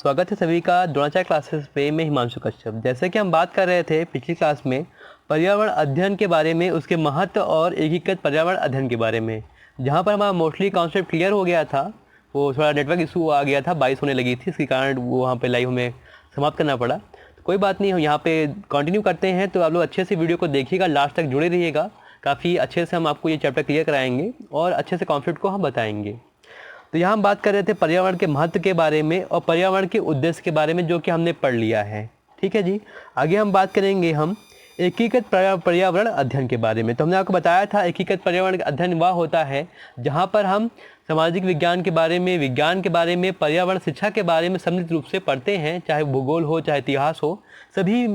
स्वागत है सभी का द्रोणाचार्य क्लासेस पे। मैं हिमांशु कश्यप। जैसे कि हम बात कर रहे थे पिछली क्लास में पर्यावरण अध्ययन के बारे में, उसके महत्व और एकीकृत पर्यावरण अध्ययन के बारे में, जहाँ पर हमारा मोस्टली कॉन्सेप्ट क्लियर हो गया था। वो थोड़ा नेटवर्क इशू आ गया था, बारिश होने लगी थी, इसके कारण वो वहाँ पे लाइव हमें समाप्त करना पड़ा। तो कोई बात नहीं, हम यहाँ पे कंटिन्यू करते हैं। तो आप लोग अच्छे से वीडियो को देखिएगा, लास्ट तक जुड़े रहिएगा। काफ़ी अच्छे से हम आपको ये चैप्टर क्लियर कराएंगे और अच्छे से कॉन्सेप्ट को हम बताएंगे। तो यहाँ हम बात कर रहे थे पर्यावरण के महत्व के बारे में और पर्यावरण के उद्देश्य के बारे में, जो कि हमने पढ़ लिया है। ठीक है जी। आगे हम बात करेंगे हम एकीकृत पर्यावरण अध्ययन के बारे में। तो हमने आपको बताया था एकीकृत पर्यावरण अध्ययन वह होता है जहाँ पर हम सामाजिक विज्ञान के बारे में, पर्यावरण शिक्षा के बारे में सम्मिलित रूप से पढ़ते हैं। चाहे भूगोल हो, चाहे इतिहास हो, सभी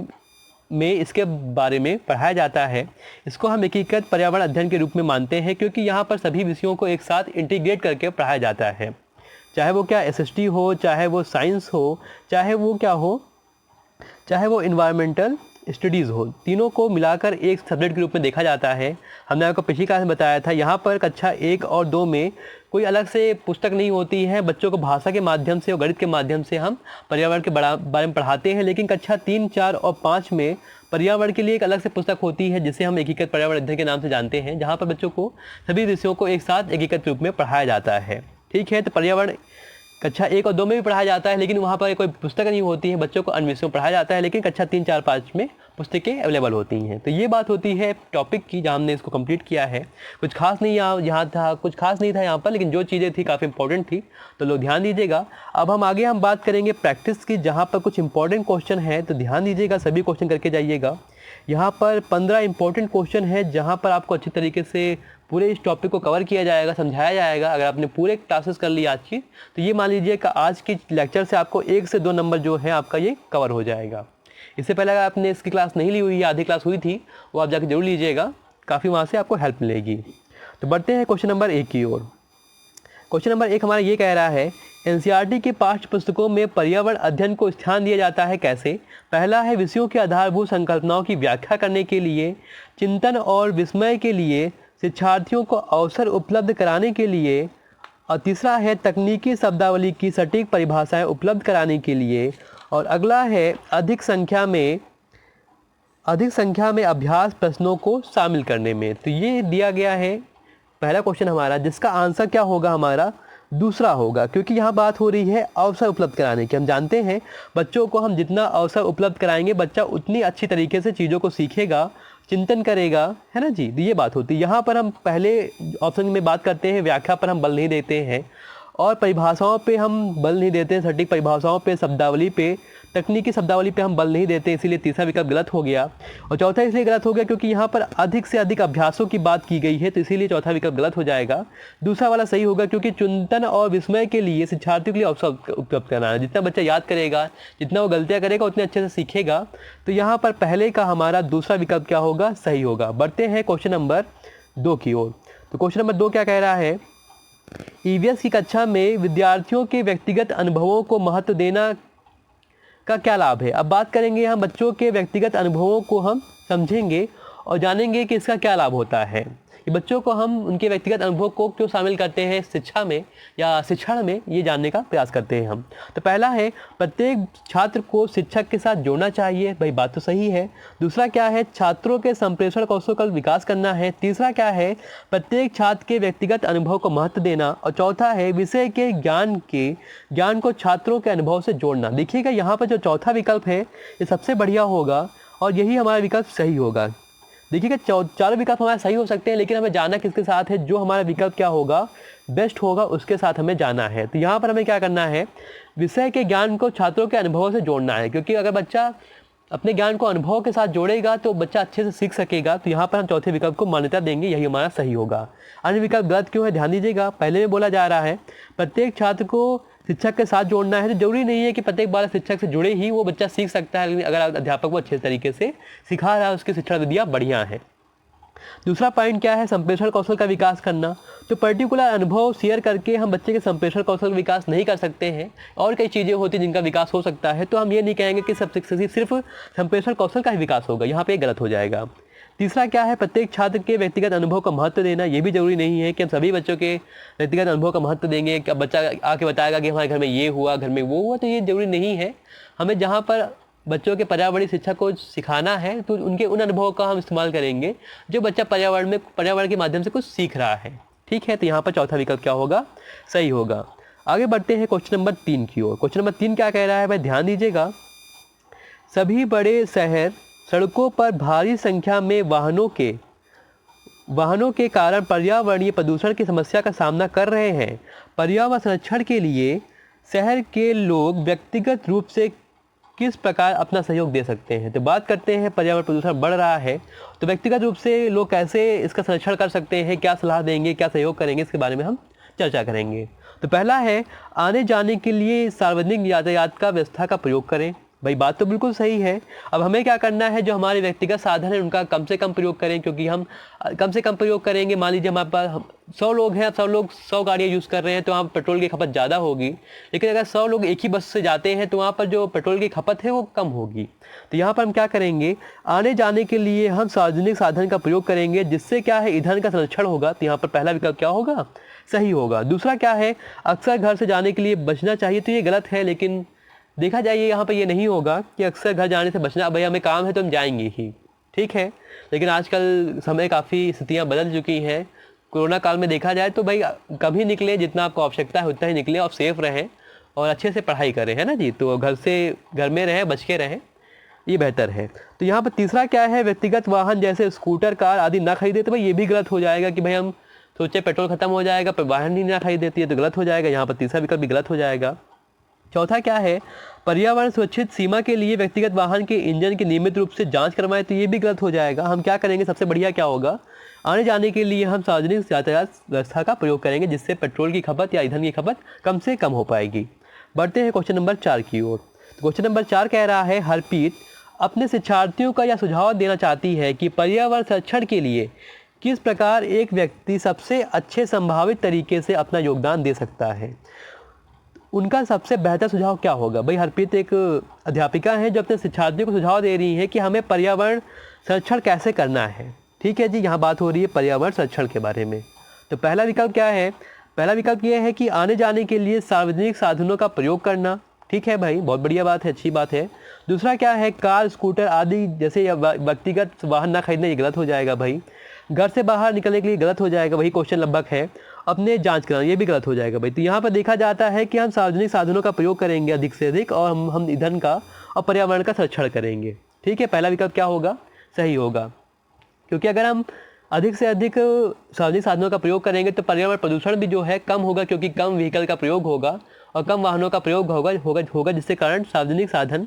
में इसके बारे में पढ़ाया जाता है। इसको हम एकीकृत पर्यावरण अध्ययन के रूप में मानते हैं, क्योंकि यहाँ पर सभी विषयों को एक साथ इंटीग्रेट करके पढ़ाया जाता है। चाहे वो क्या एसएसटी हो, चाहे वो साइंस हो, चाहे वो क्या हो, चाहे वो इन्वायरमेंटल स्टडीज़ हो, तीनों को मिलाकर एक सब्जेक्ट के रूप में देखा जाता है। हमने आपको पिछली क्लास में बताया था, यहाँ पर कक्षा 1 और 2 में कोई अलग से पुस्तक नहीं होती है। बच्चों को भाषा के माध्यम से और गणित के माध्यम से हम पर्यावरण के बारे में पढ़ाते हैं। लेकिन कक्षा 3, 4 और 5 में पर्यावरण के लिए एक अलग से पुस्तक होती है, जिसे हम एकीकृत पर्यावरण अध्ययन के नाम से जानते हैं, जहाँ पर बच्चों को सभी विषयों को एक साथ एकीकृत रूप में पढ़ाया जाता है। ठीक है। तो पर्यावरण कक्षा 1 और 2 में भी पढ़ाया जाता है, लेकिन वहाँ पर कोई पुस्तक नहीं होती है। बच्चों को अन्य विषयों में पढ़ाया जाता है, लेकिन कक्षा 3, 4, 5 में पुस्तकें अवेलेबल होती हैं। तो ये बात होती है टॉपिक की, जहाँ हमने इसको कंप्लीट किया है। कुछ खास नहीं यहाँ था, कुछ खास नहीं था यहाँ पर, लेकिन जो चीज़ें थी काफ़ी इंपॉर्टेंट थी, तो लोग ध्यान दीजिएगा। अब हम आगे बात करेंगे प्रैक्टिस की, जहाँ पर कुछ इंपॉर्टेंट क्वेश्चन है, तो ध्यान दीजिएगा, सभी क्वेश्चन करके जाइएगा। यहाँ पर 15 इंपॉर्टेंट क्वेश्चन है, जहाँ पर आपको अच्छी तरीके से पूरे इस टॉपिक को कवर किया जाएगा, समझाया जाएगा। अगर आपने पूरे क्लासेस कर ली आज की, तो ये मान लीजिए कि आज की लेक्चर से आपको 1 से 2 नंबर जो है आपका ये कवर हो जाएगा। इससे पहले अगर आपने इसकी क्लास नहीं ली हुई है, आधी क्लास हुई थी, वो आप जाकर जरूर लीजिएगा, काफ़ी वहाँ से आपको हेल्प मिलेगी। तो बढ़ते हैं क्वेश्चन नंबर 1 की ओर। क्वेश्चन नंबर 1 हमारा ये कह रहा है, एनसीईआरटी की पाठ्य पुस्तकों में पर्यावरण अध्ययन को स्थान दिया जाता है कैसे? पहला है विषयों की आधारभूत संकल्पनाओं की व्याख्या करने के लिए, चिंतन और विस्मय के लिए, शिक्षार्थियों को अवसर उपलब्ध कराने के लिए, और तीसरा है तकनीकी शब्दावली की सटीक परिभाषाएं उपलब्ध कराने के लिए, और अगला है अधिक संख्या में अभ्यास प्रश्नों को शामिल करने में। तो ये दिया गया है पहला क्वेश्चन हमारा, जिसका आंसर क्या होगा हमारा? दूसरा होगा, क्योंकि यहाँ बात हो रही है अवसर उपलब्ध कराने की। हम जानते हैं बच्चों को हम जितना अवसर उपलब्ध कराएंगे, बच्चा उतनी अच्छी तरीके से चीज़ों को सीखेगा, चिंतन करेगा, है ना जी। तो ये बात होती है। यहाँ पर हम पहले ऑप्शन में बात करते हैं, व्याख्या पर हम बल नहीं देते हैं और परिभाषाओं पे हम बल नहीं देते हैं, सटीक परिभाषाओं पे, शब्दावली पे, तकनीकी शब्दावली पे हम बल नहीं देते, इसीलिए तीसरा विकल्प गलत हो गया। और चौथा इसलिए गलत हो गया क्योंकि यहाँ पर अधिक से अधिक अभ्यासों की बात की गई है, तो इसीलिए चौथा विकल्प गलत हो जाएगा। दूसरा वाला सही होगा, क्योंकि चिंतन और विस्मय के लिए शिक्षार्थियों के लिए अवसर उपलब्ध कराना है। जितना बच्चा याद करेगा, जितना वो गलतियाँ करेगा, उतने अच्छे से सीखेगा। तो यहाँ पर पहले का हमारा दूसरा विकल्प क्या होगा? सही होगा। बढ़ते हैं क्वेश्चन नंबर 2 की ओर। तो क्वेश्चन नंबर 2 क्या कह रहा है? ईवीएस की कक्षा में विद्यार्थियों के व्यक्तिगत अनुभवों को महत्व देना का क्या लाभ है? अब बात करेंगे यहाँ बच्चों के व्यक्तिगत अनुभवों को हम समझेंगे और जानेंगे कि इसका क्या लाभ होता है। कि बच्चों को हम उनके व्यक्तिगत अनुभव को क्यों शामिल करते हैं शिक्षा में या शिक्षण में, ये जानने का प्रयास करते हैं हम। तो पहला है प्रत्येक छात्र को शिक्षक के साथ जोड़ना चाहिए। भाई बात तो सही है। दूसरा क्या है? छात्रों के संप्रेषण कौशल का विकास करना है। तीसरा क्या है? प्रत्येक छात्र के व्यक्तिगत अनुभव को महत्व देना। और चौथा है विषय के ज्ञान को छात्रों के अनुभव से जोड़ना। देखिएगा यहाँ पर जो चौथा विकल्प है ये सबसे बढ़िया होगा और यही हमारा विकल्प सही होगा। देखिएगा चारों विकल्प हमारे सही हो सकते हैं, लेकिन हमें जाना किसके साथ है? जो हमारा विकल्प क्या होगा, बेस्ट होगा, उसके साथ हमें जाना है। तो यहाँ पर हमें क्या करना है? विषय के ज्ञान को छात्रों के अनुभवों से जोड़ना है, क्योंकि अगर बच्चा अपने ज्ञान को अनुभव के साथ जोड़ेगा तो बच्चा अच्छे से सीख सकेगा। तो यहाँ पर हम चौथे विकल्प को मान्यता देंगे, यही हमारा सही होगा। अन्य विकल्प गलत क्यों है? ध्यान दीजिएगा, पहले में बोला जा रहा है प्रत्येक छात्र को शिक्षक के साथ जोड़ना है। तो जरूरी नहीं है कि प्रत्येक बार शिक्षक से जुड़े ही वो बच्चा सीख सकता है, लेकिन अगर अध्यापक वो अच्छे तरीके से सिखा रहा है, उसकी शिक्षा विधियाँ बढ़िया है। दूसरा पॉइंट क्या है? संप्रेषण कौशल का विकास करना। तो पर्टिकुलर अनुभव शेयर करके हम बच्चे के संप्रेषण कौशल का विकास नहीं कर सकते हैं, और कई चीज़ें होती हैं जिनका विकास हो सकता है। तो हम ये नहीं कहेंगे कि सिर्फ संप्रेषण कौशल का ही विकास होगा, यहाँ पे गलत हो जाएगा। तीसरा क्या है, प्रत्येक छात्र के व्यक्तिगत अनुभव का महत्व देना। ये भी जरूरी नहीं है कि हम सभी बच्चों के व्यक्तिगत अनुभव का महत्व देंगे कि बच्चा आके बताएगा कि हमारे घर में ये हुआ, घर में वो हुआ, तो ये जरूरी नहीं है। हमें जहाँ पर बच्चों के पर्यावरणीय शिक्षा को सिखाना है तो उनके उन अनुभवों का हम इस्तेमाल करेंगे जो बच्चा पर्यावरण के माध्यम से कुछ सीख रहा है। ठीक है, तो यहाँ पर चौथा विकल्प क्या होगा, सही होगा। आगे बढ़ते हैं क्वेश्चन नंबर 3 की ओर। क्वेश्चन नंबर 3 क्या कह रहा है भाई, ध्यान दीजिएगा। सभी बड़े शहर सड़कों पर भारी संख्या में वाहनों के कारण पर्यावरणीय प्रदूषण की समस्या का सामना कर रहे हैं। पर्यावरण संरक्षण के लिए शहर के लोग व्यक्तिगत रूप से किस प्रकार अपना सहयोग दे सकते हैं। तो बात करते हैं पर्यावरण प्रदूषण बढ़ रहा है तो व्यक्तिगत रूप से लोग कैसे इसका संरक्षण कर सकते हैं, क्या सलाह देंगे, क्या सहयोग करेंगे, इसके बारे में हम चर्चा करेंगे। तो पहला है, आने जाने के लिए सार्वजनिक यातायात का व्यवस्था का प्रयोग करें। भाई बात तो बिल्कुल सही है। अब हमें क्या करना है, जो हमारे व्यक्तिगत साधन है उनका कम से कम प्रयोग करें, क्योंकि हम कम से कम प्रयोग करेंगे। मान लीजिए हमारे पास 100 लोग हैं, अब 100 लोग 100 गाड़ियाँ यूज़ कर रहे हैं तो वहाँ पर पेट्रोल की खपत ज़्यादा होगी। लेकिन अगर 100 लोग एक ही बस से जाते हैं तो वहाँ पर जो पेट्रोल की खपत है वो कम होगी। तो यहाँ पर हम क्या करेंगे, आने जाने के लिए हम सार्वजनिक साधन का प्रयोग करेंगे, जिससे क्या है, ईंधन का संरक्षण होगा। तो यहाँ पर पहला विकल्प क्या होगा, सही होगा। दूसरा क्या है, अक्सर घर से जाने के लिए बचना चाहिए। तो ये गलत है, लेकिन देखा जाए यहाँ पर ये नहीं होगा कि अक्सर घर जाने से बचना, भाई हमें काम है तो हम जाएंगे ही, ठीक है। लेकिन आजकल समय काफ़ी स्थितियाँ बदल चुकी हैं। कोरोना काल में देखा जाए तो भाई कम ही निकले, जितना आपको आवश्यकता है उतना ही निकले और सेफ रहें और अच्छे से पढ़ाई करें, है ना जी। तो घर में रहें, बच के रहें, ये बेहतर है। तो यहाँ पर तीसरा क्या है, व्यक्तिगत वाहन जैसे स्कूटर, कार आदि ना खरीदे। तो भाई ये भी गलत हो जाएगा कि भाई हम सोचे पेट्रोल खत्म हो जाएगा पर वाहन ही ना खरीद देती है, तो गलत हो जाएगा। यहाँ पर तीसरा विकल्प भी गलत हो जाएगा। चौथा क्या है, पर्यावरण सुरक्षित सीमा के लिए व्यक्तिगत वाहन के इंजन की नियमित रूप से जांच करवाएं। तो ये भी गलत हो जाएगा। हम क्या करेंगे, सबसे बढ़िया क्या होगा, आने जाने के लिए हम सार्वजनिक यातायात व्यवस्था का प्रयोग करेंगे, जिससे पेट्रोल की खपत या ईंधन की खपत कम से कम हो पाएगी। बढ़ते हैं क्वेश्चन नंबर 4 की ओर। तो क्वेश्चन नंबर 4 कह रहा है, हरप्रीत अपने शिक्षार्थियों का यह सुझाव देना चाहती है कि पर्यावरण संरक्षण के लिए किस प्रकार एक व्यक्ति सबसे अच्छे संभावित तरीके से अपना योगदान दे सकता है। उनका सबसे बेहतर सुझाव क्या होगा। भाई हरप्रीत एक अध्यापिका है जो अपने शिक्षार्थियों को सुझाव दे रही है कि हमें पर्यावरण संरक्षण कैसे करना है। ठीक है जी, यहाँ बात हो रही है पर्यावरण संरक्षण के बारे में। तो पहला विकल्प क्या है, पहला विकल्प ये है कि आने जाने के लिए सार्वजनिक साधनों का प्रयोग करना। ठीक है भाई, बहुत बढ़िया बात है, अच्छी बात है। दूसरा क्या है, कार, स्कूटर आदि जैसे व्यक्तिगत वाहन ना खरीदना, ये गलत हो जाएगा भाई। घर से बाहर निकलने के लिए गलत हो जाएगा, वही क्वेश्चन लगभग है। अपने जांच कराना, ये भी गलत हो जाएगा भाई। तो यहाँ पर देखा जाता है कि हम सार्वजनिक साधनों का प्रयोग करेंगे अधिक से अधिक, और हम ईंधन का और पर्यावरण का संरक्षण करेंगे। ठीक है, पहला विकल्प क्या होगा, सही होगा। क्योंकि अगर हम अधिक से अधिक सार्वजनिक साधनों का प्रयोग करेंगे तो पर्यावरण प्रदूषण भी जो है कम होगा, क्योंकि कम व्हीकल का प्रयोग होगा और कम वाहनों का प्रयोग होगा जिससे कारण सार्वजनिक साधन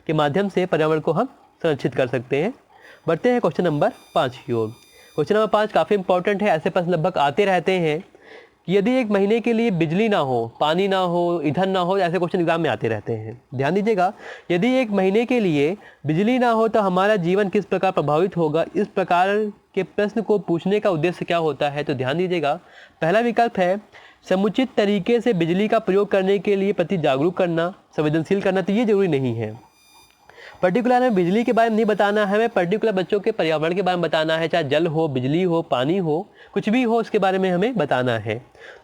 के माध्यम से पर्यावरण को हम संरक्षित कर सकते हैं। बढ़ते हैं क्वेश्चन नंबर 5 की ओर। क्वेश्चन नंबर 5 काफ़ी इंपॉर्टेंट है, ऐसे प्रश्न लगभग आते रहते हैं। यदि एक महीने के लिए बिजली ना हो, पानी ना हो, ईंधन ना हो, ऐसे क्वेश्चन एग्जाम में आते रहते हैं। ध्यान दीजिएगा, यदि एक महीने के लिए बिजली ना हो तो हमारा जीवन किस प्रकार प्रभावित होगा। इस प्रकार के प्रश्न को पूछने का उद्देश्य क्या होता है, तो ध्यान दीजिएगा। पहला विकल्प है समुचित तरीके से बिजली का प्रयोग करने के लिए प्रति जागरूक करना, संवेदनशील करना। तो ये जरूरी नहीं है, पर्टिकुलर हमें बिजली के बारे में नहीं बताना है, हमें पर्टिकुलर बच्चों के पर्यावरण के बारे में बताना है, चाहे जल हो, बिजली हो, पानी हो, कुछ भी हो, उसके बारे में हमें बताना है।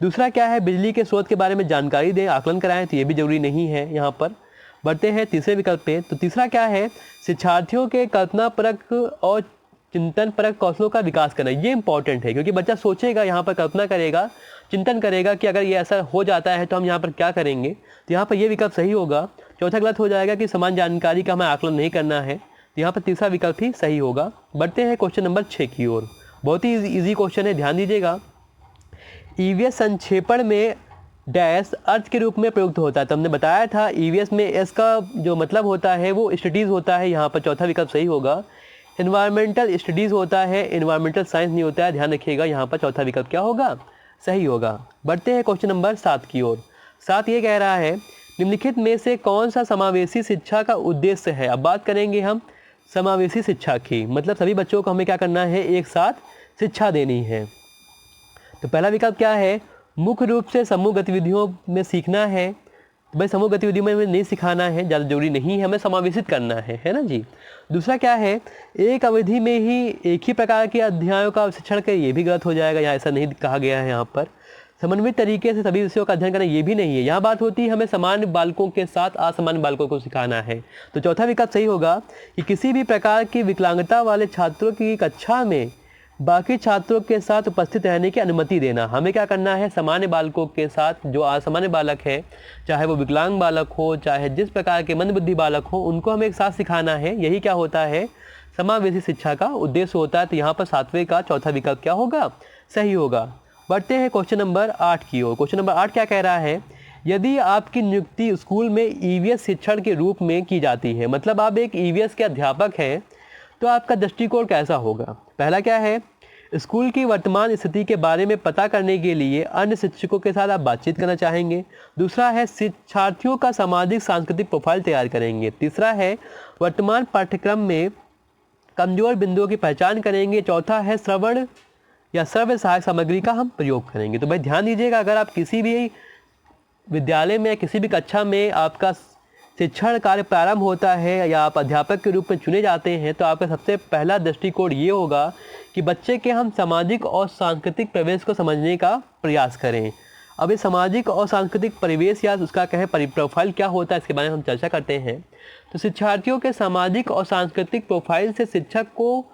दूसरा क्या है, बिजली के स्रोत के बारे में जानकारी दें, आकलन कराएं। तो ये भी जरूरी नहीं है यहाँ पर। बढ़ते हैं तीसरे विकल्प पे। तो तीसरा क्या है, शिक्षार्थियों के कल्पनापरक और चिंतनपरक कौशलों का विकास करना। ये इंपॉर्टेंट है, क्योंकि बच्चा सोचेगा, यहाँ पर कल्पना करेगा, चिंतन करेगा कि अगर ये ऐसा हो जाता है तो हम यहाँ पर क्या करेंगे। तो यहाँ पर ये विकल्प सही होगा। चौथा गलत हो जाएगा कि समान जानकारी का हमें आकलन नहीं करना है। तो यहाँ पर तीसरा विकल्प ही सही होगा। बढ़ते हैं क्वेश्चन नंबर 6 की ओर। बहुत ही इजी क्वेश्चन है, ध्यान दीजिएगा। ईवीएस संक्षेपण में डैश अर्थ के रूप में प्रयुक्त होता है। तो हमने बताया था ईवीएस में एस का जो मतलब होता है वो स्टडीज़ होता है। यहाँ पर चौथा विकल्प सही होगा। इन्वायरमेंटल स्टडीज़ होता है, इन्वायरमेंटल साइंस नहीं होता है, ध्यान रखिएगा। यहाँ पर चौथा विकल्प क्या होगा, सही होगा। बढ़ते हैं क्वेश्चन नंबर 7 की ओर। 7 ये कह रहा है, निम्नलिखित में से कौन सा समावेशी शिक्षा का उद्देश्य है। अब बात करेंगे हम समावेशी शिक्षा की, मतलब सभी बच्चों को हमें क्या करना है, एक साथ शिक्षा देनी है। तो पहला विकल्प क्या है, मुख्य रूप से समूह गतिविधियों में सीखना है। भाई समूह गतिविधि में हमें नहीं सिखाना है, ज़्यादा जरूरी नहीं है, हमें समावेशित करना है ना जी। दूसरा क्या है, एक अवधि में ही एक ही प्रकार के अध्यायों का शिक्षण करें, ये भी गलत हो जाएगा, यहाँ ऐसा नहीं कहा गया है। यहाँ पर समन्वित तरीके से सभी विषयों का अध्ययन करना, ये भी नहीं है। यहाँ बात होती है हमें सामान्य बालकों के साथ असामान्य बालकों को सिखाना है। तो चौथा विकल्प सही होगा कि किसी भी प्रकार की विकलांगता वाले छात्रों की कक्षा में बाकी छात्रों के साथ उपस्थित रहने की अनुमति देना। हमें क्या करना है, सामान्य बालकों के साथ जो असामान्य बालक है, चाहे वो विकलांग बालक हो, चाहे जिस प्रकार के मंदबुद्धि बालक हो, उनको हमें एक साथ सिखाना है। यही क्या होता है, समावेशी शिक्षा का उद्देश्य होता है। तो यहाँ पर सातवें का चौथा विकल्प क्या होगा, सही होगा। बढ़ते हैं क्वेश्चन नंबर 8 की ओर। क्वेश्चन नंबर 8 क्या कह रहा है, यदि आपकी नियुक्ति स्कूल में ईवीएस शिक्षण के रूप में की जाती है, मतलब आप एक ईवीएस के अध्यापक हैं, तो आपका दृष्टिकोण कैसा होगा। पहला क्या है, स्कूल की वर्तमान स्थिति के बारे में पता करने के लिए अन्य शिक्षकों के साथ आप बातचीत करना चाहेंगे। दूसरा है, शिक्षार्थियों का सामाजिक सांस्कृतिक प्रोफाइल तैयार करेंगे। तीसरा है, वर्तमान पाठ्यक्रम में कमजोर बिंदुओं की पहचान करेंगे। चौथा है, श्रवण या श्रव्य सहायक सामग्री का हम प्रयोग करेंगे। तो भाई ध्यान दीजिएगा, अगर आप किसी भी विद्यालय में, किसी भी कक्षा में आपका शिक्षण कार्य प्रारंभ होता है या आप अध्यापक के रूप में चुने जाते हैं, तो आपका सबसे पहला दृष्टिकोण ये होगा कि बच्चे के हम सामाजिक और सांस्कृतिक परिवेश को समझने का प्रयास करें। अब ये सामाजिक और सांस्कृतिक परिवेश या उसका कहें प्रोफाइल क्या होता है, इसके बारे में हम चर्चा करते हैं। तो शिक्षार्थियों के सामाजिक और सांस्कृतिक प्रोफाइल से शिक्षक को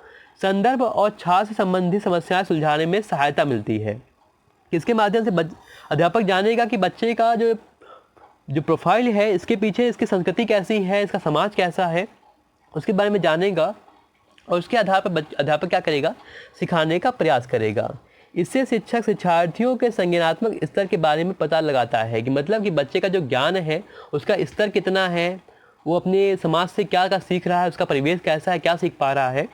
संदर्भ और छात्र से संबंधित समस्याएं सुलझाने में सहायता मिलती है। इसके माध्यम से अध्यापक जानेगा कि बच्चे का जो प्रोफाइल है, इसके पीछे इसकी संस्कृति कैसी है, इसका समाज कैसा है, उसके बारे में जानेगा और उसके आधार पर अध्यापक क्या करेगा, सिखाने का प्रयास करेगा। इससे शिक्षक शिक्षार्थियों के संज्ञानात्मक स्तर के बारे में पता लगाता है कि मतलब कि बच्चे का जो ज्ञान है उसका स्तर कितना है, वो अपने समाज से क्या क्या सीख रहा है, उसका परिवेश कैसा है, क्या सीख पा रहा है।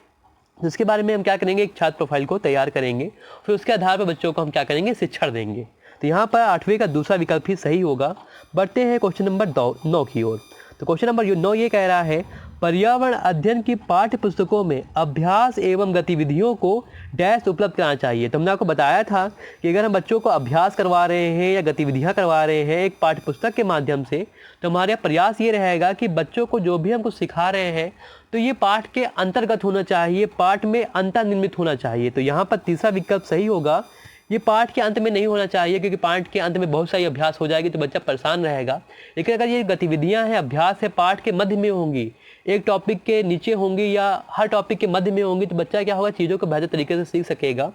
जिसके बारे में हम क्या करेंगे, एक छात्र प्रोफाइल को तैयार करेंगे, फिर उसके आधार पर बच्चों को हम क्या करेंगे, शिक्षण देंगे। तो यहाँ पर 8वें का दूसरा विकल्प ही सही होगा। बढ़ते हैं क्वेश्चन नंबर 9 की ओर। तो क्वेश्चन नंबर 9 ये कह रहा है, पर्यावरण अध्ययन की पाठ्य पुस्तकों में अभ्यास एवं गतिविधियों को डैश उपलब्ध कराना चाहिए। तो हमने आपको बताया था कि अगर हम बच्चों को अभ्यास करवा रहे हैं या गतिविधियां करवा रहे हैं एक पाठ्य पुस्तक के माध्यम से, तो हमारा प्रयास ये रहेगा कि बच्चों को जो भी हम कुछ सिखा रहे हैं तो ये पाठ के अंतर्गत होना चाहिए, पाठ में अंतर्निर्मित होना चाहिए। तो यहाँ पर तीसरा विकल्प सही होगा। ये पाठ के अंत में नहीं होना चाहिए, क्योंकि पाठ के अंत में बहुत सारी अभ्यास हो जाएगी तो बच्चा परेशान रहेगा। लेकिन अगर ये गतिविधियां हैं, अभ्यास है, पाठ के मध्य में होंगी, एक टॉपिक के नीचे होंगी या हर टॉपिक के मध्य में होंगी, तो बच्चा क्या होगा, चीज़ों को बेहतर तरीके से सीख सकेगा।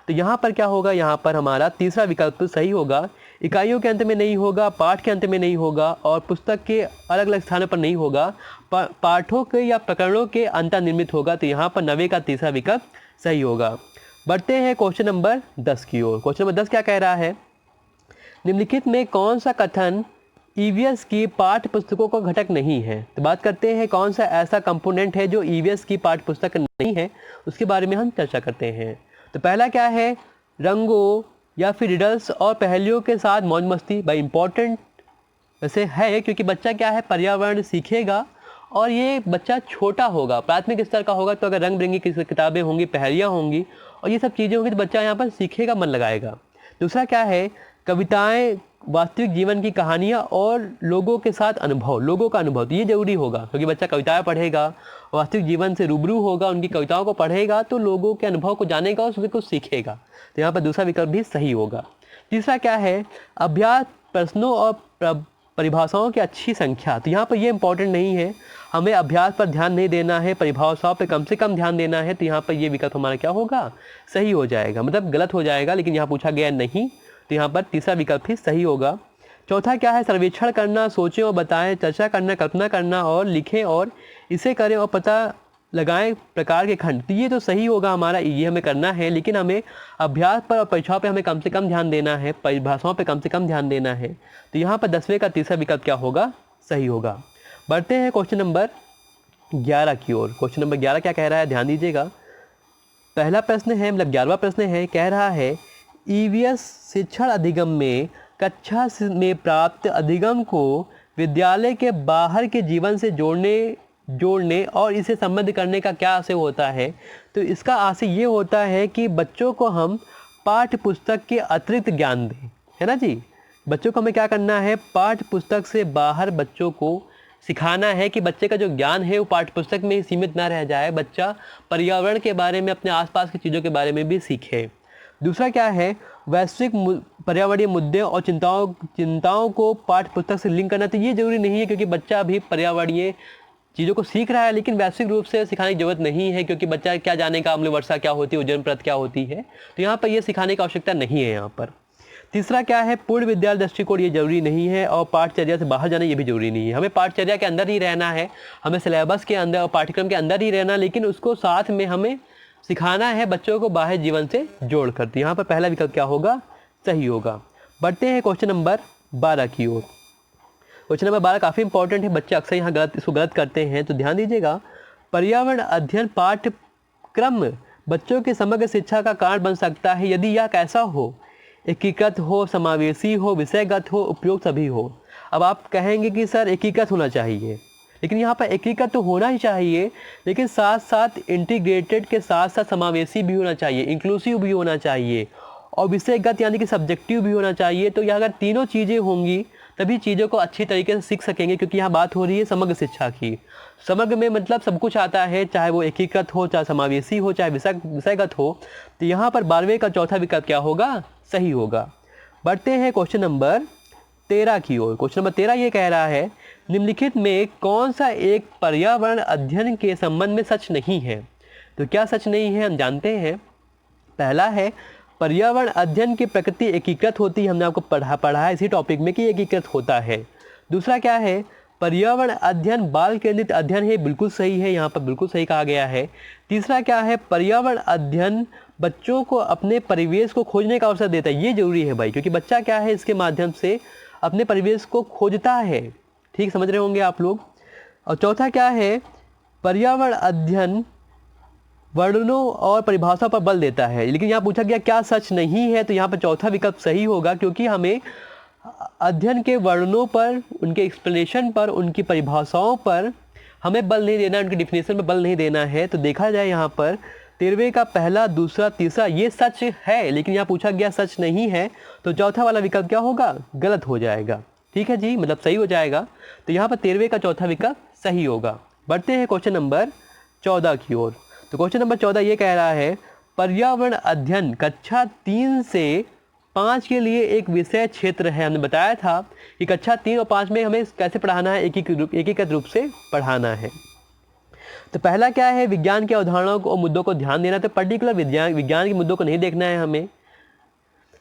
तो यहाँ पर क्या होगा, यहाँ पर हमारा तीसरा विकल्प सही होगा। इकाइयों के अंत में नहीं होगा, पाठ के अंत में नहीं होगा और पुस्तक के अलग अलग स्थानों पर नहीं होगा, पाठों के या प्रकरणों के अंतर्निर्मित होगा। तो यहाँ पर 9वें का तीसरा विकल्प सही होगा। बढ़ते हैं क्वेश्चन नंबर 10 की ओर। क्वेश्चन नंबर 10 क्या कह रहा है, निम्नलिखित में कौन सा कथन ईवीएस की पाठ्य पुस्तकों का घटक नहीं है। तो बात करते हैं कौन सा ऐसा कंपोनेंट है जो ईवीएस की पाठ्य पुस्तक नहीं है, उसके बारे में हम चर्चा करते हैं। तो पहला क्या है, रंगों या फिर रिडल्स और पहेलियों के साथ मौज मस्ती। भाई इंपॉर्टेंट वैसे है, क्योंकि बच्चा क्या है, पर्यावरण सीखेगा और ये बच्चा छोटा होगा, प्राथमिक स्तर का होगा। तो अगर रंग बिरंगी किताबें होंगी, पहेलियाँ होंगी और ये सब चीज़ें होंगी तो बच्चा यहाँ पर सीखेगा, मन लगाएगा। दूसरा क्या है, कविताएं, वास्तविक जीवन की कहानियाँ और लोगों के साथ अनुभव, लोगों का अनुभव। तो ये जरूरी होगा, क्योंकि बच्चा कविताएं पढ़ेगा, वास्तविक जीवन से रूबरू होगा, उनकी कविताओं को पढ़ेगा तो लोगों के अनुभव को जानेगा और उससे कुछ सीखेगा। तो यहाँ पर दूसरा विकल्प भी सही होगा। तीसरा क्या है, अभ्यास प्रश्नों और परिभाषाओं की अच्छी संख्या। तो यहाँ पर ये इंपॉर्टेंट नहीं है, हमें अभ्यास पर ध्यान नहीं देना है, परिभाषाओं पर कम से कम ध्यान देना है। तो यहाँ पर ये विकल्प हमारा क्या होगा, सही हो जाएगा, मतलब गलत हो जाएगा, लेकिन यहाँ पूछा गया नहीं, तो यहाँ पर तीसरा विकल्प ही सही होगा। चौथा क्या है, सर्वेक्षण करना, सोचें और बताएं, चर्चा करना, कल्पना करना और लिखें और इसे करें और पता लगाएं प्रकार के खंड। तो ये तो सही होगा हमारा, ये हमें करना है, लेकिन हमें अभ्यास पर और परीक्षाओं पे हमें कम से कम ध्यान देना है, परिभाषाओं पे कम से कम ध्यान देना है। तो यहाँ पर 10वें का तीसरा विकल्प क्या होगा, सही होगा। बढ़ते हैं क्वेश्चन नंबर 11 की ओर। क्वेश्चन नंबर 11 क्या कह रहा है, ध्यान दीजिएगा। पहला प्रश्न है, मतलब 11वां प्रश्न है, कह रहा है ईवीएस शिक्षण अधिगम में कक्षा में प्राप्त अधिगम को विद्यालय के बाहर के जीवन से जोड़ने और इसे संबद्ध करने का क्या आशय होता है। तो इसका आशय ये होता है कि बच्चों को हम पाठ्य पुस्तक के अतिरिक्त ज्ञान दें, है ना जी। बच्चों को हमें क्या करना है, पाठ्य पुस्तक से बाहर बच्चों को सिखाना है कि बच्चे का जो ज्ञान है वो पाठ्य पुस्तक में ही सीमित ना रह जाए, बच्चा पर्यावरण के बारे में, अपने आसपास की चीज़ों के बारे में भी सीखे। दूसरा क्या है, वैश्विक पर्यावरणीय मुद्दे और चिंताओं को पाठ्य पुस्तक से लिंक करना। तो ये जरूरी नहीं है क्योंकि बच्चा अभी पर्यावरणीय चीज़ों को सीख रहा है, लेकिन वैश्विक रूप से सिखाने की जरूरत नहीं है क्योंकि बच्चा क्या जानेगा अम्ल वर्षा क्या होती है, ओजोन परत क्या होती है। तो यहाँ पर ये सिखाने की आवश्यकता नहीं है यहाँ पर। तीसरा क्या है, पूर्ण विद्यालय दृष्टिकोण, ये जरूरी नहीं है, और पाठचर्या से बाहर जाना ये भी जरूरी नहीं है। हमें पाठचर्या के अंदर ही रहना है, हमें सिलेबस के अंदर और पाठ्यक्रम के अंदर ही रहना, लेकिन उसको साथ में हमें सिखाना है बच्चों को बाहर जीवन से जोड़ कर। तो यहाँ पर पहला विकल्प क्या होगा, सही होगा। बढ़ते हैं क्वेश्चन नंबर 12 की ओर। क्वेश्चन नंबर 12 काफ़ी इंपॉर्टेंट है, बच्चे अक्सर यहाँ इसको गलत करते हैं, तो ध्यान दीजिएगा। पर्यावरण अध्ययन पाठ्यक्रम बच्चों की समग्र शिक्षा का कारण बन सकता है यदि यह कैसा हो, एकीकृत हो, समावेशी हो, विषयगत हो, उपयोग सभी हो। अब आप कहेंगे कि सर एकीकृत होना चाहिए, लेकिन यहाँ पर एकीकृत तो होना ही चाहिए, लेकिन साथ साथ इंटीग्रेटेड के साथ साथ समावेशी भी होना चाहिए, इंक्लूसिव भी होना चाहिए, और विषयगत यानी कि सब्जेक्टिव भी होना चाहिए। तो यह अगर तीनों चीज़ें होंगी तभी चीज़ों को अच्छी तरीके से सीख सकेंगे, क्योंकि यहाँ बात हो रही है समग्र शिक्षा की। समग्र में मतलब सब कुछ आता है, चाहे वो एकीकृत हो, चाहे समावेशी हो, चाहे विषयगत हो। तो यहाँ पर 12वें का चौथा विकल्प क्या होगा, सही होगा। बढ़ते हैं क्वेश्चन नंबर 13 की ओर। क्वेश्चन नंबर 13 ये कह रहा है, निम्नलिखित में कौन सा एक पर्यावरण अध्ययन के संबंध में सच नहीं है। तो क्या सच नहीं है हम जानते हैं। पहला है, पर्यावरण अध्ययन की प्रकृति एकीकृत होती है, हमने आपको पढ़ा है इसी टॉपिक में कि एकीकृत होता है। दूसरा क्या है, पर्यावरण अध्ययन बाल केंद्रित अध्ययन है, बिल्कुल सही है, यहाँ पर बिल्कुल सही कहा गया है। तीसरा क्या है, पर्यावरण अध्ययन बच्चों को अपने परिवेश को खोजने का अवसर देता है। ये जरूरी है भाई, क्योंकि बच्चा क्या है इसके माध्यम से अपने परिवेश को खोजता है। ठीक समझ रहे होंगे आप लोग। और चौथा क्या है, पर्यावरण अध्ययन वर्णनों और परिभाषा पर बल देता है। लेकिन यहाँ पूछा गया क्या सच नहीं है, तो यहाँ पर चौथा विकल्प सही होगा, क्योंकि हमें अध्ययन के वर्णनों पर, उनके एक्सप्लेनेशन पर, उनकी परिभाषाओं पर हमें बल नहीं देना, उनकी डिफिनेशन पर बल नहीं देना है। तो देखा जाए यहाँ पर 13वें का पहला, दूसरा, तीसरा ये सच है, लेकिन यहाँ पूछा गया सच नहीं है, तो चौथा वाला विकल्प क्या होगा, गलत हो जाएगा। ठीक है जी, मतलब सही हो जाएगा। तो यहाँ पर 13वें का चौथा विकल्प सही होगा। बढ़ते हैं क्वेश्चन नंबर 14 की ओर। तो क्वेश्चन नंबर 14 ये कह रहा है, पर्यावरण अध्ययन कक्षा 3 से 5 के लिए एक विषय क्षेत्र है। हमने बताया था कि कक्षा 3 और 5 में हमें कैसे पढ़ाना है, एकीकृत रूप से पढ़ाना है। तो पहला क्या है, विज्ञान के अवधारणाओं और मुद्दों को ध्यान देना। तो पर्टिकुलर विज्ञान के मुद्दों को नहीं देखना है,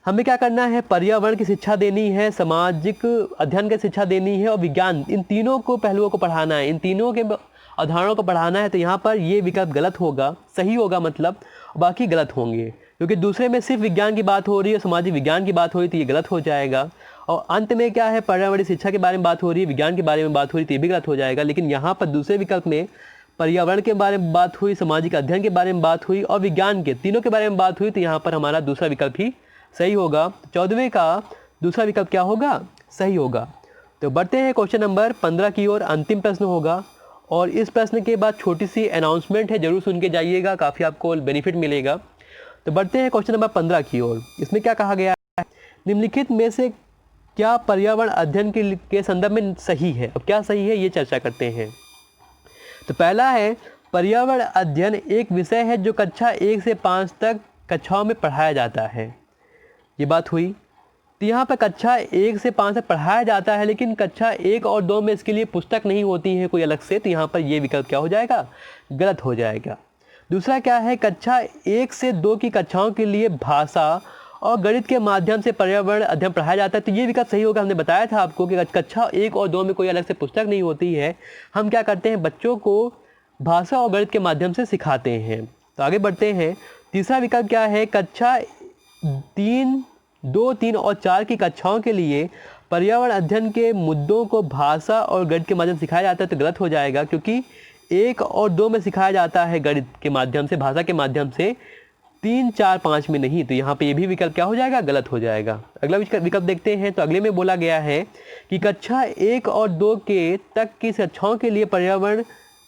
हमें क्या करना है, पर्यावरण की शिक्षा देनी है, सामाजिक अध्ययन की शिक्षा देनी है, और विज्ञान, इन तीनों को पहलुओं को पढ़ाना है, इन तीनों के अवधारणाओं को पढ़ाना है। तो यहाँ पर ये विकल्प गलत होगा, सही होगा मतलब, बाकी गलत होंगे, क्योंकि दूसरे में सिर्फ विज्ञान की बात हो रही है, सामाजिक विज्ञान की बात हो रही है, तो ये गलत हो जाएगा। और अंत में क्या है, पर्यावरणीय शिक्षा के बारे में बात हो रही है, विज्ञान के बारे में बात हो रही है, तो ये भी गलत हो जाएगा। लेकिन यहाँ पर दूसरे विकल्प में पर्यावरण के बारे में बात हुई, सामाजिक अध्ययन के बारे में बात हुई, और विज्ञान के तीनों के बारे में बात हुई, तो यहाँ पर हमारा दूसरा विकल्प ही सही होगा। 14वें का दूसरा विकल्प क्या होगा, सही होगा। तो बढ़ते हैं क्वेश्चन नंबर 15 की ओर। अंतिम प्रश्न होगा, और इस प्रश्न के बाद छोटी सी अनाउंसमेंट है, जरूर सुन के जाइएगा, काफ़ी आपको बेनिफिट मिलेगा। तो बढ़ते हैं क्वेश्चन नंबर 15 की ओर। इसमें क्या कहा गया है, निम्नलिखित में से क्या पर्यावरण अध्ययन के संदर्भ में सही है। अब क्या सही है ये चर्चा करते हैं। तो पहला है, पर्यावरण अध्ययन एक विषय है जो कक्षा 1 से 5 तक कक्षाओं में पढ़ाया जाता है। ये बात हुई। तो यहाँ पर कक्षा 1 से 5 तक पढ़ाया जाता है, लेकिन कक्षा 1 और 2 में इसके लिए पुस्तक नहीं होती है कोई अलग से। तो यहाँ पर ये विकल्प क्या हो जाएगा, गलत हो जाएगा। दूसरा क्या है, कक्षा 1 से 2 की कक्षाओं के लिए भाषा और गणित के माध्यम से पर्यावरण अध्ययन पढ़ाया जाता है। तो ये विकल्प सही होगा। हमने बताया था आपको कि कक्षा 1 और 2 में कोई अलग से पुस्तक नहीं होती है, हम क्या करते हैं, बच्चों को भाषा और गणित के माध्यम से सिखाते हैं। तो आगे बढ़ते हैं। तीसरा विकल्प क्या है, कक्षा 2, 3 और 4 की कक्षाओं के लिए पर्यावरण अध्ययन के मुद्दों को भाषा और गणित के माध्यम से सिखाया जाता है। तो गलत हो जाएगा, क्योंकि 1 और 2 में सिखाया जाता है गणित के माध्यम से, भाषा के माध्यम से, 3, 4, 5 में नहीं। तो यहाँ पे ये भी विकल्प क्या हो जाएगा, गलत हो जाएगा। अगला विकल्प देखते हैं। तो अगले में बोला गया है कि कक्षा 1 और 2 के तक की कक्षाओं के लिए पर्यावरण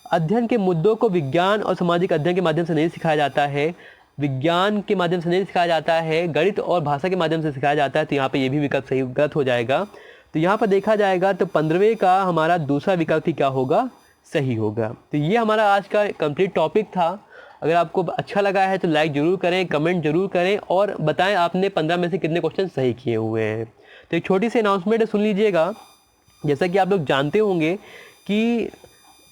अध्ययन के मुद्दों को विज्ञान और सामाजिक अध्ययन के माध्यम से नहीं सिखाया जाता है। विज्ञान के माध्यम से नहीं सिखाया जाता है, गणित और भाषा के माध्यम से सिखाया जाता है, तो यहाँ पे ये भी विकल्प सही गलत हो जाएगा। तो यहाँ पर देखा जाएगा तो 15वें का हमारा दूसरा विकल्प ही क्या होगा, सही होगा। तो ये हमारा आज का कंप्लीट टॉपिक था। अगर आपको अच्छा लगा है तो लाइक ज़रूर करें, कमेंट ज़रूर करें और बताएं आपने 15 में से कितने क्वेश्चन सही किए हुए हैं। तो एक छोटी सी अनाउंसमेंट सुन लीजिएगा। जैसा कि आप लोग जानते होंगे कि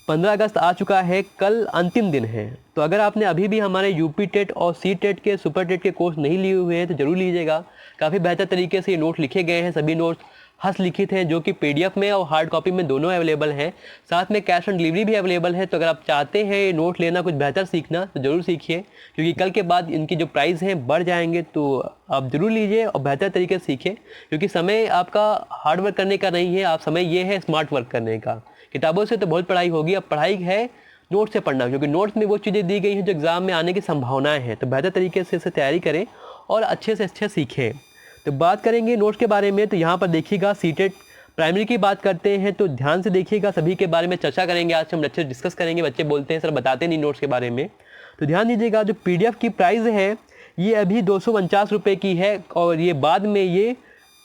15 अगस्त आ चुका है, कल अंतिम दिन है। तो अगर आपने अभी भी हमारे यूपी टेट और सी टेट के सुपर टेट के कोर्स नहीं लिए हुए हैं तो ज़रूर लीजिएगा। काफ़ी बेहतर तरीके से ये नोट लिखे गए हैं, सभी नोट्स हस्तलिखित हैं, जो कि PDF में और हार्ड कॉपी में दोनों अवेलेबल हैं। साथ में कैश ऑन डिलीवरी भी अवेलेबल है। तो अगर आप चाहते हैं ये नोट लेना, कुछ बेहतर सीखना, तो ज़रूर सीखिए, क्योंकि कल के बाद इनकी जो प्राइस हैं बढ़ जाएंगे। तो आप ज़रूर लीजिए और बेहतर तरीके से सीखें, क्योंकि समय आपका हार्ड वर्क करने का नहीं है, आप समय ये है स्मार्ट वर्क करने का। किताबों से तो बहुत पढ़ाई होगी, अब पढ़ाई है नोट से पढ़ना, क्योंकि नोट्स में वो चीज़ें दी गई हैं जो एग्ज़ाम में आने की संभावनाएं हैं। तो बेहतर तरीके से इसे तैयारी करें और अच्छे से अच्छे सीखें। तो बात करेंगे नोट्स के बारे में। तो यहाँ पर देखिएगा सीटेट प्राइमरी की बात करते हैं, तो ध्यान से देखिएगा, सभी के बारे में चर्चा करेंगे। आज हम अच्छे डिस्कस करेंगे। बच्चे बोलते हैं सर बताते नहीं नोट्स के बारे में, तो ध्यान दीजिएगा। जो PDF की प्राइस है ये अभी 249 रुपये की है और ये बाद में ये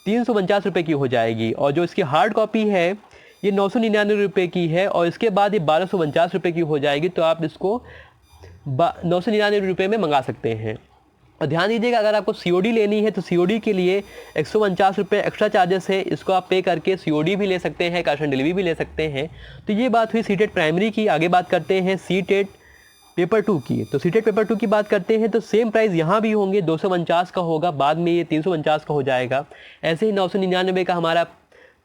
349 रुपये की हो जाएगी। और जो इसकी हार्ड कॉपी है ये 999 रुपये की है और इसके बाद ये 1249 रुपये की हो जाएगी। तो आप इसको 999 रुपये में मंगा सकते हैं। और ध्यान दीजिएगा, अगर आपको COD लेनी है तो COD के लिए 149 रुपये एक्स्ट्रा चार्जेस है। इसको आप पे करके COD भी ले सकते हैं, कैश ऑन डिलीवरी भी ले सकते हैं। तो ये बात हुई सीटेट प्राइमरी की। आगे बात करते हैं सीटेट पेपर 2 की। तो सीटेट पेपर 2 की बात करते हैं तो सेम प्राइस यहाँ भी होंगे, 249 का होगा, बाद में ये 349 का हो जाएगा। ऐसे ही 999 का हमारा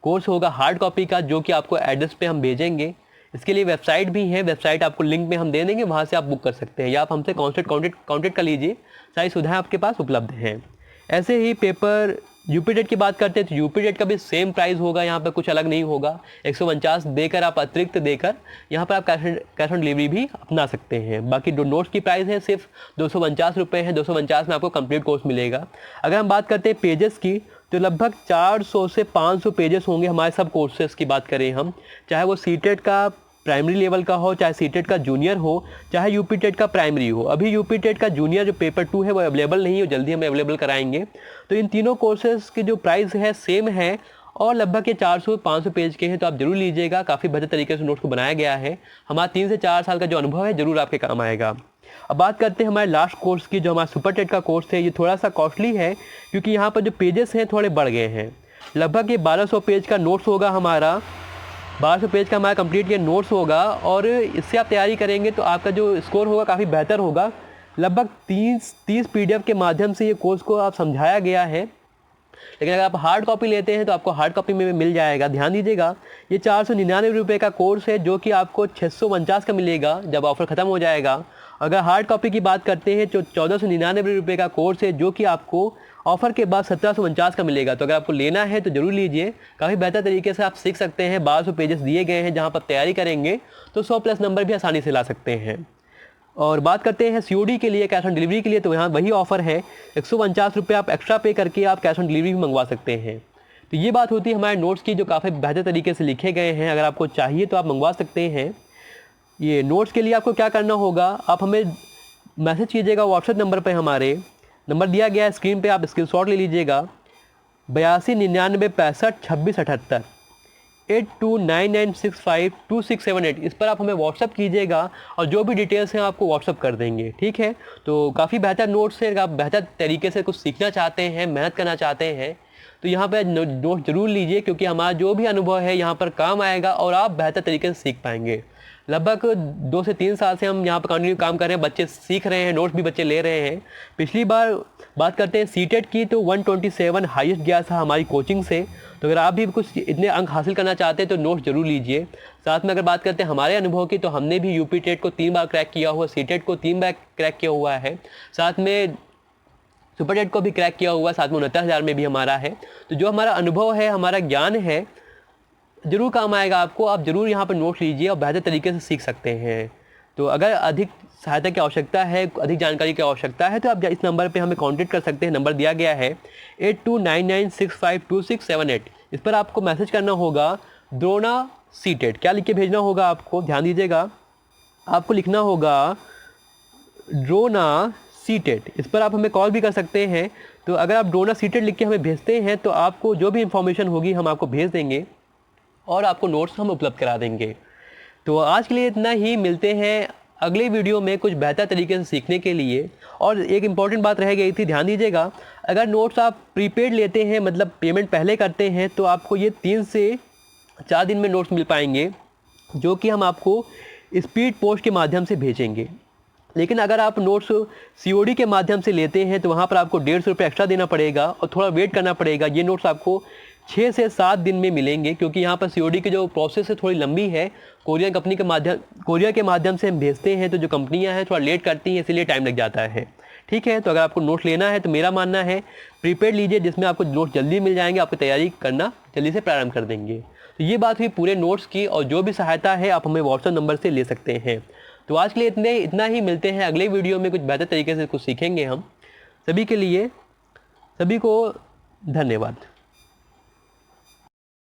कोर्स होगा हार्ड कॉपी का, जो कि आपको एड्रेस पे हम भेजेंगे। इसके लिए वेबसाइट भी है, वेबसाइट आपको लिंक में हम दे देंगे, वहाँ से आप बुक कर सकते हैं या आप हमसे कॉन्टेक्ट कर लीजिए, सारी सुविधाएं आपके पास उपलब्ध हैं। ऐसे ही पेपर यूपी टेट की बात करते हैं तो यूपी टेट का भी सेम प्राइस होगा, यहाँ पर कुछ अलग नहीं होगा। 149 देकर आप अतिरिक्त देकर यहाँ पर आप कैश ऑन डिलीवरी भी अपना सकते हैं। बाकी जो नोट्स की प्राइस है सिर्फ 249 रुपये है, 249 में आपको कंप्लीट कोर्स मिलेगा। अगर हम बात करते हैं पेजेस की तो लगभग 400 से 500 पेजेस होंगे हमारे सब कोर्सेज की बात करें हम, चाहे वो सीटेट का प्राइमरी लेवल का हो, चाहे सीटेट का जूनियर हो, चाहे यूपी टेट का प्राइमरी हो। अभी यूपी टेट का जूनियर जो पेपर 2 है वो अवेलेबल नहीं है, जल्दी हम अवेलेबल कराएंगे। तो इन तीनों कोर्सेज की जो प्राइस है सेम है और लगभग ये 400-500 पेज के हैं। तो आप जरूर लीजिएगा, काफ़ी बेहतर तरीके से नोट्स को बनाया गया है। हमारा 3 से 4 साल का जो अनुभव है जरूर आपके काम आएगा। अब बात करते हैं हमारे लास्ट कोर्स की, जो हमारा सुपर टेट का कोर्स है। ये थोड़ा सा कॉस्टली है क्योंकि यहाँ पर जो पेजेस हैं थोड़े बढ़ गए हैं। लगभग ये 1200 पेज का नोट्स होगा हमारा, 1200 पेज का हमारा कंप्लीट ये नोट्स होगा। और इससे आप तैयारी करेंगे तो आपका जो स्कोर होगा काफ़ी बेहतर होगा। लगभग 30 PDF के माध्यम से ये कोर्स को आप समझाया गया है। लेकिन अगर आप हार्ड कॉपी लेते हैं तो आपको हार्ड कॉपी में भी मिल जाएगा। ध्यान दीजिएगा, ये 499 रुपये का कोर्स है, जो कि आपको 649 का मिलेगा जब ऑफर ख़त्म हो जाएगा। अगर हार्ड कॉपी की बात करते हैं तो 1499 रुपये का कोर्स है, जो कि आपको ऑफर के बाद 1749 का मिलेगा। तो अगर आपको लेना है तो ज़रूर लीजिए, काफ़ी बेहतर तरीके से आप सीख सकते हैं। 1200 पेजेस दिए गए हैं, जहाँ पर तैयारी करेंगे तो 100+ नंबर भी आसानी से ला सकते हैं। और बात करते हैं COD के लिए, कैश ऑन डिलीवरी के लिए, तो यहाँ वही ऑफ़र है, 149 रुपये आप एक्स्ट्रा पे करके आप कैश ऑन डिलीवरी भी मंगवा सकते हैं। तो ये बात होती है हमारे नोट्स की, जो काफ़ी बेहतर तरीके से लिखे गए हैं। अगर आपको चाहिए तो आप मंगवा सकते हैं। ये नोट्स के लिए आपको क्या करना होगा, आप हमें मैसेज कीजिएगा व्हाट्सएप नंबर पर। हमारे नंबर दिया गया है स्क्रीन पे, आप स्क्रीनशॉट ले लीजिएगा, 82 99 65 26 78 8299652678। इस पर आप हमें व्हाट्सअप कीजिएगा और जो भी डिटेल्स हैं आपको व्हाट्सअप कर देंगे, ठीक है। तो काफ़ी बेहतर नोट्स है। आप बेहतर तरीके से कुछ सीखना चाहते हैं, मेहनत करना चाहते हैं तो यहाँ पर नोट जरूर लीजिए, क्योंकि हमारा जो भी अनुभव है यहाँ पर काम आएगा और आप बेहतर तरीके से सीख पाएंगे। लगभग 2 से 3 साल से हम यहाँ पर कंटिन्यू काम कर रहे हैं, बच्चे सीख रहे हैं, नोट्स भी बच्चे ले रहे हैं। पिछली बार बात करते हैं सीटेट की तो 127 हाईएस्ट गया था हमारी कोचिंग से। तो अगर आप भी कुछ इतने अंक हासिल करना चाहते हैं तो नोट्स जरूर लीजिए। साथ में अगर बात करते हैं हमारे अनुभव की, तो हमने भी यूपी टेट को 3 बार क्रैक किया हुआ, सीटेट को 3 बार क्रैक किया हुआ है, साथ में सुपर टेट को भी क्रैक किया हुआ, साथ में 69,000 में भी हमारा है। तो जो हमारा अनुभव है, हमारा ज्ञान है, जरूर काम आएगा आपको। आप जरूर यहाँ पर नोट लीजिए और बेहतर तरीके से सीख सकते हैं। तो अगर अधिक सहायता की आवश्यकता है, अधिक जानकारी की आवश्यकता है, तो आप इस नंबर पे हमें कांटेक्ट कर सकते हैं। नंबर दिया गया है 8299652678। इस पर आपको मैसेज करना होगा द्रोणा सीटेट, क्या लिख के भेजना होगा आपको, ध्यान दीजिएगा, आपको लिखना होगा द्रोणा सीटेट, इस पर आप हमें कॉल भी कर सकते हैं। तो अगर आप डोनर सीटेट लिख के हमें भेजते हैं तो आपको जो भी इन्फॉर्मेशन होगी हम आपको भेज देंगे और आपको नोट्स हम उपलब्ध करा देंगे। तो आज के लिए इतना ही, मिलते हैं अगले वीडियो में कुछ बेहतर तरीके से सीखने के लिए। और एक इम्पॉर्टेंट बात रह गई थी, ध्यान दीजिएगा, अगर नोट्स आप प्रीपेड लेते हैं, मतलब पेमेंट पहले करते हैं, तो आपको ये 3 से 4 दिन में नोट्स मिल पाएंगे, जो कि हम आपको स्पीड पोस्ट के माध्यम से भेजेंगे। लेकिन अगर आप नोट्स COD के माध्यम से लेते हैं तो वहाँ पर आपको 150 रुपये एक्स्ट्रा देना पड़ेगा और थोड़ा वेट करना पड़ेगा। ये नोट्स आपको 6 से 7 दिन में मिलेंगे, क्योंकि यहाँ पर COD की जो प्रोसेस है थोड़ी लंबी है। कोरियर के माध्यम से हम भेजते हैं, तो जो कंपनियाँ हैं थोड़ा लेट करती हैं, इसीलिए टाइम लग जाता है। ठीक है, तो अगर आपको नोट्स लेना है तो मेरा मानना है प्रीपेड लीजिए, जिसमें आपको नोट्स जल्दी मिल जाएंगे, आपको तैयारी करना जल्दी से प्रारंभ कर देंगे। तो ये बात हुई पूरे नोट्स की, और जो भी सहायता है आप हमें व्हाट्सएप नंबर से ले सकते हैं। तो आज के लिए इतना ही, मिलते हैं अगले वीडियो में, कुछ बेहतर तरीके से कुछ सीखेंगे हम। सभी को धन्यवाद।